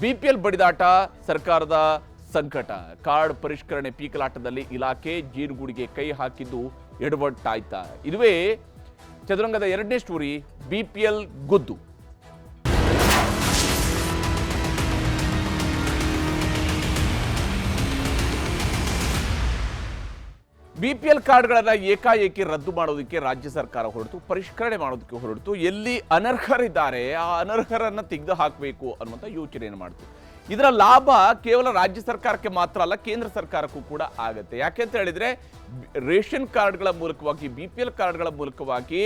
BPL ಬಡಿದಾಟ ಸರ್ಕಾರದ ಸಂಕಟ. Card ಪರಿಷ್ಕರಣೆ ಪೀಕಲಾಟದಲ್ಲಿ ಇಲಾಖೆ ಜೇನುಗೂಡಿಗೆ ಕೈ ಹಾಕಿದ್ದು ಎಡವಟ್ಟಾಯ್ತಾ? ಇದುವೇ ಚದುರಂಗದ ಎರಡನೇ ಸ್ಟೋರಿ. ಬಿಪಿಎಲ್ ಗುದ್ದು. ಬಿಪಿಎಲ್ ಕಾರ್ಡ್ಗಳನ್ನು ಏಕಾಏಕಿ ರದ್ದು ಮಾಡೋದಕ್ಕೆ ರಾಜ್ಯ ಸರ್ಕಾರ ಹೊರಟು, ಪರಿಷ್ಕರಣೆ ಮಾಡೋದಕ್ಕೆ ಹೊರಟು. ಎಲ್ಲಿ ಅನರ್ಹರಿದ್ದಾರೆ ಆ ಅನರ್ಹರನ್ನು ತೆಗೆದು ಹಾಕಬೇಕು ಅನ್ನುವಂಥ ಯೋಚನೆಯನ್ನು ಮಾಡ್ತು. ಇದರ ಲಾಭ ಕೇವಲ ರಾಜ್ಯ ಸರ್ಕಾರಕ್ಕೆ ಮಾತ್ರ ಅಲ್ಲ, ಕೇಂದ್ರ ಸರ್ಕಾರಕ್ಕೂ ಕೂಡ ಆಗುತ್ತೆ. ಯಾಕೆಂತ ಹೇಳಿದ್ರೆ ರೇಷನ್ ಕಾರ್ಡ್ಗಳ ಮೂಲಕವಾಗಿ, ಬಿಪಿಎಲ್ ಕಾರ್ಡ್ಗಳ ಮೂಲಕವಾಗಿ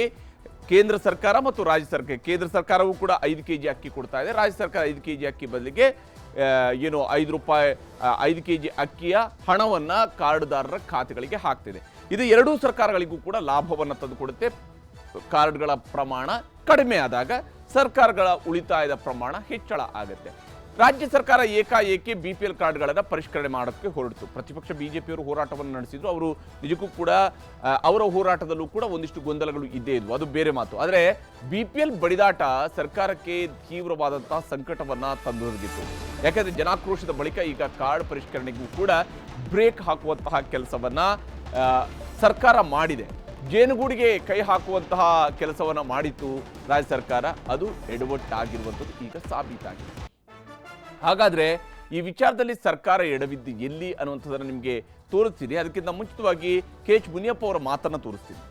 ಕೇಂದ್ರ ಸರ್ಕಾರ ಮತ್ತು ರಾಜ್ಯ ಸರ್ಕಾರ, ಕೇಂದ್ರ ಸರ್ಕಾರವೂ ಕೂಡ 5 kg ಅಕ್ಕಿ ಕೊಡ್ತಾ ಇದೆ. ರಾಜ್ಯ ಸರ್ಕಾರ 5 kg ಅಕ್ಕಿ ಬದಲಿಗೆ ₹5 kg ಅಕ್ಕಿಯ ಹಣವನ್ನು ಕಾರ್ಡ್ದಾರರ ಖಾತೆಗಳಿಗೆ ಹಾಕ್ತಿದೆ. ಇದು ಎರಡೂ ಸರ್ಕಾರಗಳಿಗೂ ಕೂಡ ಲಾಭವನ್ನು ತಂದುಕೊಡುತ್ತೆ. ಕಾರ್ಡ್ಗಳ ಪ್ರಮಾಣ ಕಡಿಮೆ ಆದಾಗ ಸರ್ಕಾರಗಳ ಉಳಿತಾಯದ ಪ್ರಮಾಣ ಹೆಚ್ಚಳ ಆಗುತ್ತೆ. ರಾಜ್ಯ ಸರ್ಕಾರ ಏಕಾಏಕಿ ಬಿಪಿಎಲ್ ಕಾರ್ಡ್ಗಳನ್ನು ಪರಿಷ್ಕರಣೆ ಮಾಡೋಕ್ಕೆ ಹೊರಟಿತು. ಪ್ರತಿಪಕ್ಷ ಬಿಜೆಪಿಯವರು ಹೋರಾಟವನ್ನು ನಡೆಸಿದ್ರು. ಅವರು ನಿಜಕ್ಕೂ ಕೂಡ ಅವರ ಹೋರಾಟದಲ್ಲೂ ಕೂಡ ಒಂದಿಷ್ಟು ಗೊಂದಲಗಳು ಇದ್ದೇ ಇದ್ವು, ಅದು ಬೇರೆ ಮಾತು. ಆದರೆ ಬಿಪಿಎಲ್ ಬಡಿದಾಟ ಸರ್ಕಾರಕ್ಕೆ ತೀವ್ರವಾದಂತಹ ಸಂಕಟವನ್ನು ತಂದೊದಗಿತ್ತು. ಯಾಕಂದರೆ ಜನಾಕ್ರೋಶದ ಬಳಿಕ ಈಗ ಕಾರ್ಡ್ ಪರಿಷ್ಕರಣೆಗೂ ಕೂಡ ಬ್ರೇಕ್ ಹಾಕುವಂತಹ ಕೆಲಸವನ್ನು ಸರ್ಕಾರ ಮಾಡಿದೆ. ಜೇನುಗೂಡಿಗೆ ಕೈ ಹಾಕುವಂತಹ ಕೆಲಸವನ್ನು ಮಾಡಿತ್ತು ರಾಜ್ಯ ಸರ್ಕಾರ. ಅದು ಎಡವಟ್ಟಾಗಿರುವಂಥದ್ದು ಈಗ ಸಾಬೀತಾಗಿದೆ. ಹಾಗಾದರೆ ಈ ವಿಚಾರದಲ್ಲಿ ಸರ್ಕಾರ ಎಡವಿದ್ದು ಎಲ್ಲಿ ಅನ್ನುವಂಥದ್ದನ್ನು ನಿಮಗೆ ತೋರಿಸ್ತೀನಿ. ಅದಕ್ಕಿಂತ ಮುಂಚಿತವಾಗಿ KH ಮುನಿಯಪ್ಪ ಅವರ ಮಾತನ್ನು ತೋರಿಸ್ತೀನಿ.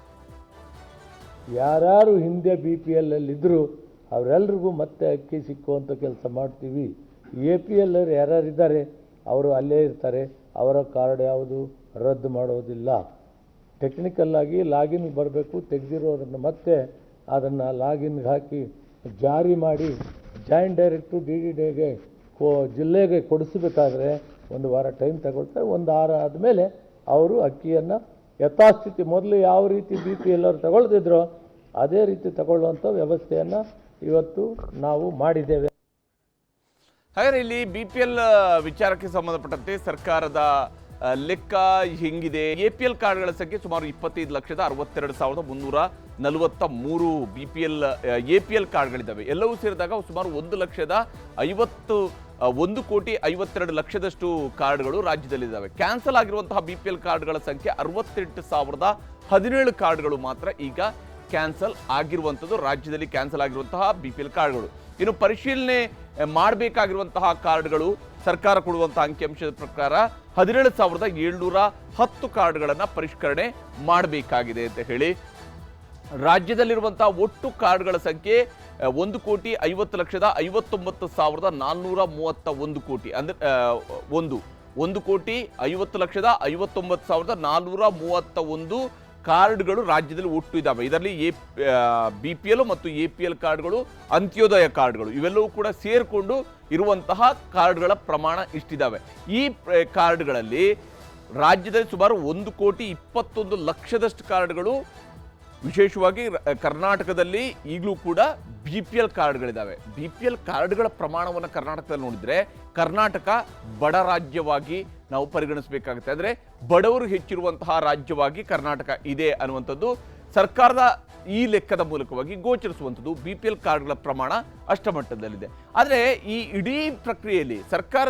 ಯಾರು ಹಿಂದೆ BPL ಇದ್ದರು ಅವರೆಲ್ರಿಗೂ ಮತ್ತೆ ಅಕ್ಕಿ ಸಿಕ್ಕುವಂಥ ಕೆಲಸ ಮಾಡ್ತೀವಿ. APL ಯಾರ್ಯಾರಿದ್ದಾರೆ ಅವರು ಅಲ್ಲೇ ಇರ್ತಾರೆ. ಅವರ ಕಾರ್ಡ್ ಯಾವುದು ರದ್ದು ಮಾಡೋದಿಲ್ಲ. ಟೆಕ್ನಿಕಲ್ ಆಗಿ ಲಾಗಿನ್ಗೆ ಬರಬೇಕು. ತೆಗೆದಿರೋದನ್ನು ಮತ್ತೆ ಅದನ್ನು ಲಾಗಿನ್ಗೆ ಹಾಕಿ ಜಾರಿ ಮಾಡಿ ಜಾಯಿಂಟ್ ಡೈರೆಕ್ಟು DDDಗೆ ಜಿಲ್ಲೆಗೆ ಕೊಡಿಸಬೇಕಾದ್ರೆ 1 ವಾರ ಟೈಮ್ ತಗೊಳ್ತಾರೆ. 1 ವಾರ ಆದಮೇಲೆ ಅವರು ಅಕ್ಕಿಯನ್ನು ಯಥಾಸ್ಥಿತಿ ಮೊದಲು ಯಾವ ರೀತಿ BPL ಅವರು ತಗೊಳ್ತಿದ್ರೋ ಅದೇ ರೀತಿ ತಗೊಳ್ಳುವಂಥ ವ್ಯವಸ್ಥೆಯನ್ನು ಇವತ್ತು ನಾವು ಮಾಡಿದ್ದೇವೆ. ಹಾಗಾದರೆ ಇಲ್ಲಿ BPL ವಿಚಾರಕ್ಕೆ ಸಂಬಂಧಪಟ್ಟಂತೆ ಸರ್ಕಾರದ ಲೆಕ್ಕ ಹೆಂಗಿದೆ? APL ಕಾರ್ಡ್ಗಳ ಸಂಖ್ಯೆ ಸುಮಾರು 25,62,343 APL ಕಾರ್ಡ್ಗಳಿದ್ದಾವೆ. ಎಲ್ಲವೂ ಸೇರಿದಾಗ ಸುಮಾರು 1,52,00,000ದಷ್ಟು ಕಾರ್ಡ್ಗಳು ರಾಜ್ಯದಲ್ಲಿದ್ದಾವೆ. ಕ್ಯಾನ್ಸಲ್ ಆಗಿರುವಂತಹ BPL ಕಾರ್ಡ್ಗಳ ಸಂಖ್ಯೆ 68,017 ಕಾರ್ಡ್ಗಳು ಮಾತ್ರ ಈಗ ಕ್ಯಾನ್ಸಲ್ ಆಗಿರುವಂಥದ್ದು. ರಾಜ್ಯದಲ್ಲಿ ಕ್ಯಾನ್ಸಲ್ ಆಗಿರುವಂತಹ BPL ಕಾರ್ಡ್ಗಳು. ಇನ್ನು ಪರಿಶೀಲನೆ ಮಾಡಬೇಕಾಗಿರುವಂತಹ ಕಾರ್ಡ್ಗಳು ಸರ್ಕಾರ ಕೊಡುವಂತಹ ಅಂಕಿಅಂಶದ ಪ್ರಕಾರ 17,710 ಕಾರ್ಡ್ಗಳನ್ನು ಪರಿಷ್ಕರಣೆ ಮಾಡಬೇಕಾಗಿದೆ ಅಂತ ಹೇಳಿ. ರಾಜ್ಯದಲ್ಲಿರುವಂತಹ ಒಟ್ಟು ಕಾರ್ಡ್ಗಳ ಸಂಖ್ಯೆ 1,50,59,431 ಕೋಟಿ. ಅಂದರೆ 1,50,59,431 ಕಾರ್ಡ್ಗಳು ರಾಜ್ಯದಲ್ಲಿ ಒಟ್ಟು ಇದ್ದಾವೆ. ಇದರಲ್ಲಿ BPL ಮತ್ತು APL ಕಾರ್ಡ್ಗಳು, ಅಂತ್ಯೋದಯ ಕಾರ್ಡ್ಗಳು ಇವೆಲ್ಲವೂ ಕೂಡ ಸೇರಿಕೊಂಡು ಇರುವಂತಹ ಕಾರ್ಡ್ಗಳ ಪ್ರಮಾಣ ಇಷ್ಟಿದ್ದಾವೆ. ಈ ಕಾರ್ಡ್ಗಳಲ್ಲಿ ರಾಜ್ಯದಲ್ಲಿ ಸುಮಾರು 1,21,00,000 ಕಾರ್ಡ್ಗಳು, ವಿಶೇಷವಾಗಿ ಕರ್ನಾಟಕದಲ್ಲಿ ಈಗಲೂ ಕೂಡ BPL ಕಾರ್ಡ್ಗಳಿದ್ದಾವೆ. BPL ಕಾರ್ಡ್ಗಳ ಪ್ರಮಾಣವನ್ನು ಕರ್ನಾಟಕದಲ್ಲಿ ನೋಡಿದರೆ ಕರ್ನಾಟಕ ಬಡ ರಾಜ್ಯವಾಗಿ ನಾವು ಪರಿಗಣಿಸಬೇಕಾಗುತ್ತೆ. ಅಂದರೆ ಬಡವರು ಹೆಚ್ಚಿರುವಂತಹ ರಾಜ್ಯವಾಗಿ ಕರ್ನಾಟಕ ಇದೆ ಅನ್ನುವಂಥದ್ದು ಸರ್ಕಾರದ ಈ ಲೆಕ್ಕದ ಮೂಲಕವಾಗಿ ಗೋಚರಿಸುವಂಥದ್ದು. BPL ಕಾರ್ಡ್ಗಳ ಪ್ರಮಾಣ ಅಷ್ಟಮಟ್ಟದಲ್ಲಿದೆ. ಆದರೆ ಈ ಇಡೀ ಪ್ರಕ್ರಿಯೆಯಲ್ಲಿ ಸರ್ಕಾರ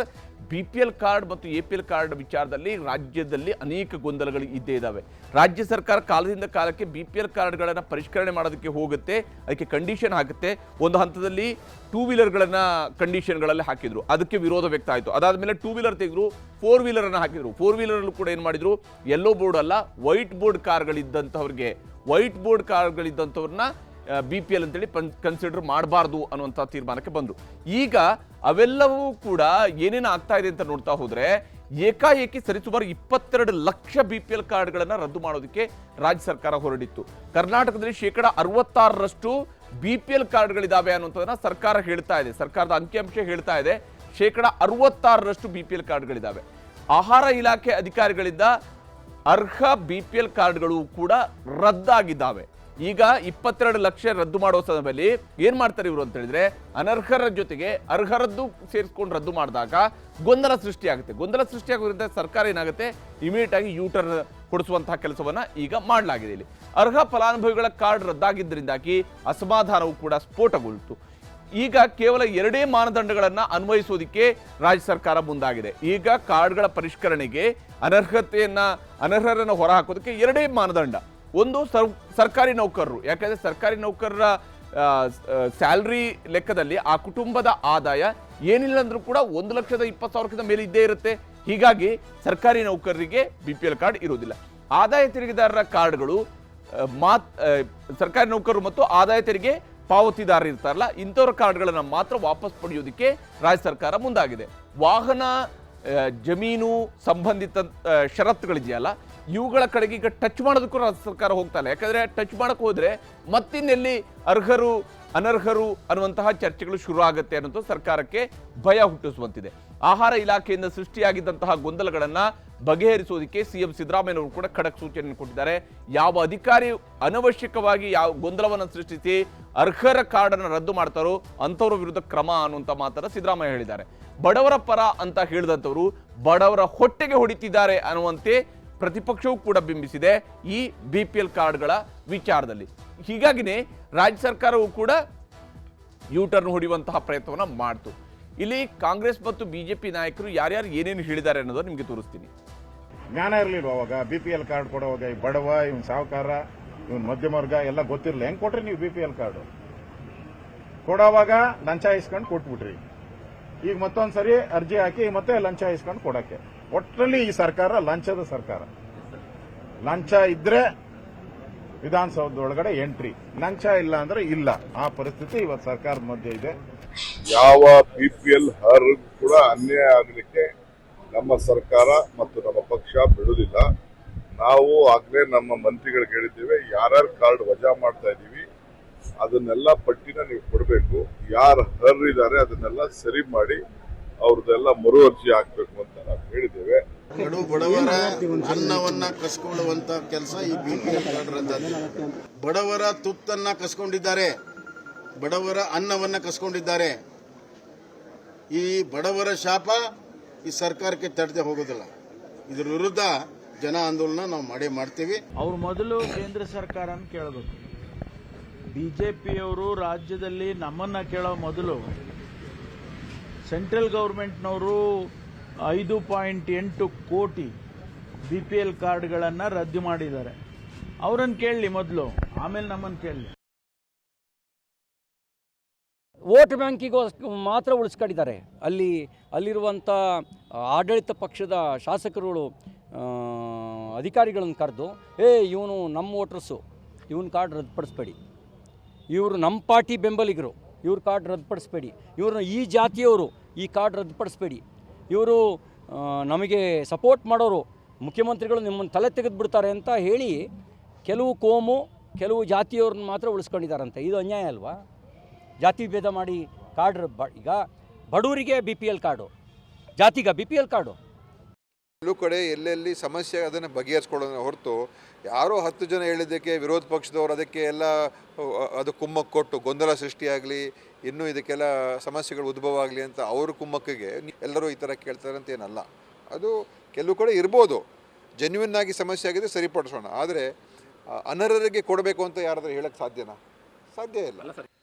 BPL ಕಾರ್ಡ್ ಮತ್ತು APL ಕಾರ್ಡ್ ವಿಚಾರದಲ್ಲಿ ರಾಜ್ಯದಲ್ಲಿ ಅನೇಕ ಗೊಂದಲಗಳು ಇದ್ದೇ ಇದ್ದಾವೆ. ರಾಜ್ಯ ಸರ್ಕಾರ ಕಾಲದಿಂದ ಕಾಲಕ್ಕೆ BPL ಕಾರ್ಡ್ಗಳನ್ನು ಪರಿಷ್ಕರಣೆ ಮಾಡೋದಕ್ಕೆ ಹೋಗುತ್ತೆ, ಅದಕ್ಕೆ ಕಂಡೀಷನ್ ಹಾಕುತ್ತೆ. ಒಂದು ಹಂತದಲ್ಲಿ 2 ವೀಲರ್ಗಳನ್ನು ಕಂಡೀಷನ್ಗಳಲ್ಲಿ ಹಾಕಿದ್ರು, ಅದಕ್ಕೆ ವಿರೋಧ ವ್ಯಕ್ತ ಆಯಿತು. ಅದಾದಮೇಲೆ 2 ವೀಲರ್ ತೆಗೆದ್ರು, 4 ವೀಲರನ್ನು ಹಾಕಿದ್ರು. 4 ವೀಲರಲ್ಲೂ ಕೂಡ ಏನು ಮಾಡಿದ್ರು, ಯೆಲ್ಲೋ ಬೋರ್ಡ್ ಅಲ್ಲ ವೈಟ್ ಬೋರ್ಡ್ ಕಾರ್ಗಳಿದ್ದಂಥವ್ರಿಗೆ, ವೈಟ್ ಬೋರ್ಡ್ ಕಾರ್ಗಳಿದ್ದಂಥವ್ರನ್ನ BPL ಅಂತೇಳಿ ಕನ್ಸಿಡರ್ ಮಾಡಬಾರ್ದು ಅನ್ನುವಂಥ ತೀರ್ಮಾನಕ್ಕೆ ಬಂದರು. ಈಗ ಅವೆಲ್ಲವೂ ಕೂಡ ಏನೇನು ಆಗ್ತಾ ಇದೆ ಅಂತ ನೋಡ್ತಾ ಹೋದರೆ ಏಕಾಏಕಿ ಸರಿಸುಮಾರು 22 ಲಕ್ಷ BPL ಕಾರ್ಡ್ಗಳನ್ನು ರದ್ದು ಮಾಡೋದಕ್ಕೆ ರಾಜ್ಯ ಸರ್ಕಾರ ಹೊರಡಿತ್ತು. ಕರ್ನಾಟಕದಲ್ಲಿ 66% BPL ಕಾರ್ಡ್ಗಳಿದ್ದಾವೆ ಅನ್ನುವಂಥದ್ದನ್ನ ಸರ್ಕಾರ ಹೇಳ್ತಾ ಇದೆ. ಸರ್ಕಾರದ ಅಂಕಿಅಂಶ ಹೇಳ್ತಾ ಇದೆ 66% BPL ಕಾರ್ಡ್ಗಳಿದ್ದಾವೆ. ಆಹಾರ ಇಲಾಖೆ ಅಧಿಕಾರಿಗಳಿಂದ ಅರ್ಹ BPL ಕಾರ್ಡ್ಗಳು ಕೂಡ ರದ್ದಾಗಿದ್ದಾವೆ. ಈಗ 22 ಲಕ್ಷ ರದ್ದು ಮಾಡೋ ಸಮಯದಲ್ಲಿ ಏನು ಮಾಡ್ತಾರೆ ಇವರು ಅಂತ ಹೇಳಿದ್ರೆ, ಅನರ್ಹರ ಜೊತೆಗೆ ಅರ್ಹರದ್ದು ಸೇರಿಸ್ಕೊಂಡು ರದ್ದು ಮಾಡಿದಾಗ ಗೊಂದಲ ಸೃಷ್ಟಿಯಾಗುತ್ತೆ. ಗೊಂದಲ ಸೃಷ್ಟಿಯಾಗೋದ್ರಿಂದ ಸರ್ಕಾರ ಏನಾಗುತ್ತೆ, ಇಮಿಡಿಯೇಟ್ ಆಗಿ ಯೂಟರ್ನ್ ಕೊಡಿಸುವಂತಹ ಕೆಲಸವನ್ನು ಈಗ ಮಾಡಲಾಗಿದೆ. ಇಲ್ಲಿ ಅರ್ಹ ಫಲಾನುಭವಿಗಳ ಕಾರ್ಡ್ ರದ್ದಾಗಿದ್ದರಿಂದಾಗಿ ಅಸಮಾಧಾನವೂ ಕೂಡ ಸ್ಫೋಟಗೊಳ್ತು. ಈಗ ಕೇವಲ 2 ಮಾನದಂಡಗಳನ್ನು ಅನ್ವಯಿಸೋದಕ್ಕೆ ರಾಜ್ಯ ಸರ್ಕಾರ ಮುಂದಾಗಿದೆ. ಈಗ ಕಾರ್ಡ್ಗಳ ಪರಿಷ್ಕರಣೆಗೆ ಅನರ್ಹರನ್ನು ಹೊರಹಾಕೋದಕ್ಕೆ 2 ಮಾನದಂಡ. ಒಂದು ಸರ್ಕಾರಿ ನೌಕರರು, ಯಾಕಂದ್ರೆ ಸರ್ಕಾರಿ ನೌಕರರ ಸ್ಯಾಲ್ರಿ ಲೆಕ್ಕದಲ್ಲಿ ಆ ಕುಟುಂಬದ ಆದಾಯ ಏನಿಲ್ಲ ಅಂದ್ರೂ ಕೂಡ 1,20,000 ಮೇಲೆ ಇದ್ದೇ ಇರುತ್ತೆ. ಹೀಗಾಗಿ ಸರ್ಕಾರಿ ನೌಕರರಿಗೆ BPL ಕಾರ್ಡ್ ಇರುವುದಿಲ್ಲ. ಆದಾಯ ತೆರಿಗೆದಾರರ ಕಾರ್ಡ್ಗಳು ಸರ್ಕಾರಿ ನೌಕರರು ಮತ್ತು ಆದಾಯ ತೆರಿಗೆ ಪಾವತಿದಾರರು ಇರ್ತಾರಲ್ಲ, ಇಂಥವ್ರ ಕಾರ್ಡ್ಗಳನ್ನು ಮಾತ್ರ ವಾಪಸ್ ಪಡೆಯೋದಕ್ಕೆ ರಾಜ್ಯ ಸರ್ಕಾರ ಮುಂದಾಗಿದೆ. ವಾಹನ, ಜಮೀನು ಸಂಬಂಧಿತ ಷರತ್ತುಗಳಿದೆಯಲ್ಲ, ಇವುಗಳ ಕಡೆಗೆ ಈಗ ಟಚ್ ಮಾಡೋದಕ್ಕೂ ರಾಜ್ಯ ಸರ್ಕಾರ ಹೋಗ್ತಾ ಇಲ್ಲ. ಯಾಕಂದ್ರೆ ಟಚ್ ಮಾಡಕ್ಕೆ ಹೋದ್ರೆ ಮತ್ತಿನ್ನೆಲ್ಲಿ ಅರ್ಹರು ಅನರ್ಹರು ಅನ್ನುವಂತಹ ಚರ್ಚೆಗಳು ಶುರು ಆಗುತ್ತೆ ಅನ್ನೋದು ಸರ್ಕಾರಕ್ಕೆ ಭಯ ಹುಟ್ಟಿಸುವಂತಿದೆ. ಆಹಾರ ಇಲಾಖೆಯಿಂದ ಸೃಷ್ಟಿಯಾಗಿದ್ದಂತಹ ಗೊಂದಲಗಳನ್ನ ಬಗೆಹರಿಸುವುದಕ್ಕೆ ಸಿಎಂ ಸಿದ್ದರಾಮಯ್ಯನವರು ಕೂಡ ಖಡಕ್ ಸೂಚನೆ ಕೊಟ್ಟಿದ್ದಾರೆ. ಯಾವ ಅಧಿಕಾರಿ ಅನವಶ್ಯಕವಾಗಿ ಯಾವ ಗೊಂದಲವನ್ನು ಸೃಷ್ಟಿಸಿ ಅರ್ಹರ ಕಾರ್ಡನ್ನು ರದ್ದು ಮಾಡ್ತಾರೋ ಅಂಥವ್ರ ವಿರುದ್ಧ ಕ್ರಮ ಅನ್ನುವಂಥ ಮಾತನ್ನ ಸಿದ್ದರಾಮಯ್ಯ ಹೇಳಿದ್ದಾರೆ. ಬಡವರ ಪರ ಅಂತ ಹೇಳಿದಂಥವರು ಬಡವರ ಹೊಟ್ಟೆಗೆ ಹೊಡಿತಿದ್ದಾರೆ ಅನ್ನುವಂತೆ ಪ್ರತಿಪಕ್ಷವೂ ಕೂಡ ಬಿಂಬಿಸಿದೆ ಈ BPL ಕಾರ್ಡ್ಗಳ ವಿಚಾರದಲ್ಲಿ. ಹೀಗಾಗಿನೇ ರಾಜ್ಯ ಸರ್ಕಾರವು ಕೂಡ ಯೂಟರ್ನ್ ಹೊಡೆಯುವಂತಹ ಪ್ರಯತ್ನವನ್ನು ಮಾಡ್ತು. ಇಲ್ಲಿ ಕಾಂಗ್ರೆಸ್ ಮತ್ತು ಬಿಜೆಪಿ ನಾಯಕರು ಯಾರ್ಯಾರು ಏನೇನು ಹೇಳಿದ್ದಾರೆ ಅನ್ನೋದು ನಿಮಗೆ ತೋರಿಸ್ತೀನಿ. ಜ್ಞಾನ ಇರಲಿಲ್ಲ ಅವಾಗ BPL ಕಾರ್ಡ್ ಕೊಡುವಾಗ. ಈ ಬಡವ, ಇವನ್ ಸಾಹುಕಾರ, ಇವನ್ ಮಧ್ಯಮ ವರ್ಗ ಎಲ್ಲ ಗೊತ್ತಿರಲಿಲ್ಲ. ಹೆಂಗ್ ಕೊಟ್ರಿ ನೀವು BPL ಕಾರ್ಡ್? ಕೊಡೋವಾಗ ಲಂಚ ಇಸ್ಕೊಂಡು ಕೊಟ್ಬಿಟ್ರಿ. ಈಗ ಮತ್ತೊಂದ್ಸರಿ ಅರ್ಜಿ ಹಾಕಿ ಮತ್ತೆ ಲಂಚ ಇಸ್ಕೊಂಡು ಕೊಡಕ್ಕೆ. ಒಟ್ಟಲ್ಲಿ ಈ ಸರ್ಕಾರ ಲಂಚದ ಸರ್ಕಾರ. ಲಂಚ ಇದ್ರೆ ವಿಧಾನಸೌಧದೊಳಗಡೆ ಎಂಟ್ರಿ, ಲಂಚ ಇಲ್ಲ ಅಂದ್ರೆ ಇಲ್ಲ. ಆ ಪರಿಸ್ಥಿತಿ ಇವತ್ತು ಸರ್ಕಾರದ ಮಧ್ಯೆ ಇದೆ. ಯಾವ BPL ಅರ್ಹರಿಗೂ ಕೂಡ ಅನ್ಯಾಯ ಆಗಲಿಕ್ಕೆ ನಮ್ಮ ಸರ್ಕಾರ ಮತ್ತು ನಮ್ಮ ಪಕ್ಷ ಬಿಡುವುದಿಲ್ಲ. ನಾವು ಆಗ್ಲೇ ನಮ್ಮ ಮಂತ್ರಿಗಳಿಗೆ ಹೇಳಿದ್ದೇವೆ, ಯಾರ್ಯಾರು ಕಾರ್ಡ್ ವಜಾ ಮಾಡ್ತಾ ಇದೀವಿ ಅದನ್ನೆಲ್ಲ ಪಟ್ಟಿನ ನೀವು ಕೊಡಬೇಕು. ಯಾರು ಅರ್ಹರಿದ್ದಾರೆ ಅದನ್ನೆಲ್ಲ ಸರಿ ಮಾಡಿ ಅವ್ರದ್ದೆಲ್ಲ ಮರು ಅರ್ಜಿ ಹಾಕಬೇಕು ಅಂತ ನಾವು ಹೇಳಿದ್ದೇವೆ. ಬಡವರ ಅನ್ನವನ್ನ ಕಸ್ಕೊಳ್ಳುವಂತ ಕೆಲಸ ಈ BPL ಕಾರ್ಡ್ ರದ್ದಾಗಿದೆ. ಬಡವರ ತುತ್ತನ್ನ ಕಸ್ಕೊಂಡಿದ್ದಾರೆ, ಬಡವರ ಅನ್ನವನ್ನ ಕಸ್ಕೊಂಡಿದ್ದಾರೆ. ಈ ಬಡವರ ಶಾಪ ಈ ಸರ್ಕಾರಕ್ಕೆ ತಡೆದೇ ಹೋಗೋದಿಲ್ಲ. ಇದ್ರ ವಿರುದ್ಧ ಜನ ಆಂದೋಲನ ನಾವು ಮಾಡೇ ಮಾಡ್ತೀವಿ. ಅವ್ರು ಮೊದಲು ಕೇಂದ್ರ ಸರ್ಕಾರನ ಕೇಳಬೇಕು. ಬಿಜೆಪಿಯವರು ರಾಜ್ಯದಲ್ಲಿ ನಮ್ಮನ್ನ ಕೇಳೋ ಮೊದಲು ಸೆಂಟ್ರಲ್ ಗೌರ್ಮೆಂಟ್ನವರು 5.8 ಕೋಟಿ BPL ಕಾರ್ಡ್ಗಳನ್ನು ರದ್ದು ಮಾಡಿದ್ದಾರೆ. ಅವರನ್ನು ಕೇಳಲಿ ಮೊದಲು, ಆಮೇಲೆ ನಮ್ಮನ್ನು ಕೇಳಲಿ. ವೋಟ್ ಬ್ಯಾಂಕಿಗೂ ಮಾತ್ರ ಉಳಿಸ್ಕೊಂಡಿದ್ದಾರೆ. ಅಲ್ಲಿರುವಂಥ ಆಡಳಿತ ಪಕ್ಷದ ಶಾಸಕರುಗಳು ಅಧಿಕಾರಿಗಳನ್ನು ಕರೆದು, ಇವನು ನಮ್ಮ ವೋಟರ್ಸು, ಇವನ ಕಾರ್ಡ್ ರದ್ದುಪಡಿಸ್ಬೇಡಿ, ಇವರು ನಮ್ಮ ಪಾರ್ಟಿ ಬೆಂಬಲಿಗರು, ಇವ್ರ ಕಾರ್ಡ್ ರದ್ದುಪಡಿಸ್ಬೇಡಿ, ಇವ್ರನ್ನ ಈ ಜಾತಿಯವರು ಈ ಕಾರ್ಡ್ ರದ್ದುಪಡಿಸ್ಬೇಡಿ, ಇವರು ನಮಗೆ ಸಪೋರ್ಟ್ ಮಾಡೋರು, ಮುಖ್ಯಮಂತ್ರಿಗಳು ನಿಮ್ಮನ್ನು ತಲೆ ತೆಗೆದುಬಿಡ್ತಾರೆ ಅಂತ ಹೇಳಿ ಕೆಲವು ಕೋಮು ಕೆಲವು ಜಾತಿಯವ್ರನ್ನ ಮಾತ್ರ ಉಳಿಸ್ಕೊಂಡಿದ್ದಾರಂತೆ. ಇದು ಅನ್ಯಾಯ ಅಲ್ವಾ? ಜಾತಿ ಭೇದ ಮಾಡಿ ಕಾರ್ಡ್ ಈಗ ಬಡವರಿಗೆ BPL ಕಾರ್ಡು, ಜಾತಿಗ BPL ಕಾರ್ಡು. ಎಲ್ಲೂ ಕಡೆ ಎಲ್ಲೆಲ್ಲಿ ಸಮಸ್ಯೆ ಅದನ್ನು ಬಗೆಹರಿಸ್ಕೊಳ್ಳೋಣ ಹೊರತು ಯಾರೋ 10 ಜನ ಹೇಳಿದ್ದಕ್ಕೆ ವಿರೋಧ ಪಕ್ಷದವರು ಅದಕ್ಕೆ ಎಲ್ಲ ಅದು ಕುಮ್ಮಕ್ಕು ಕೊಟ್ಟು ಗೊಂದಲ ಸೃಷ್ಟಿಯಾಗಲಿ, ಇನ್ನೂ ಇದಕ್ಕೆಲ್ಲ ಸಮಸ್ಯೆಗಳು ಉದ್ಭವ ಆಗಲಿ ಅಂತ ಅವ್ರ ಕುಮ್ಮಕ್ಕಿಗೆ ಎಲ್ಲರೂ ಈ ಥರ ಕೇಳ್ತಾರೆ ಅಂತ ಏನಲ್ಲ. ಅದು ಕೆಲವು ಕಡೆ ಇರ್ಬೋದು, ಜೆನ್ಯೂನ್ ಆಗಿ ಸಮಸ್ಯೆ ಆಗಿದೆ ಸರಿಪಡಿಸೋಣ. ಆದರೆ ಅನರ್ಹರಿಗೆ ಕೊಡಬೇಕು ಅಂತ ಯಾರಾದರೂ ಹೇಳಕ್ಕೆ ಸಾಧ್ಯನಾ? ಸಾಧ್ಯ ಇಲ್ಲ.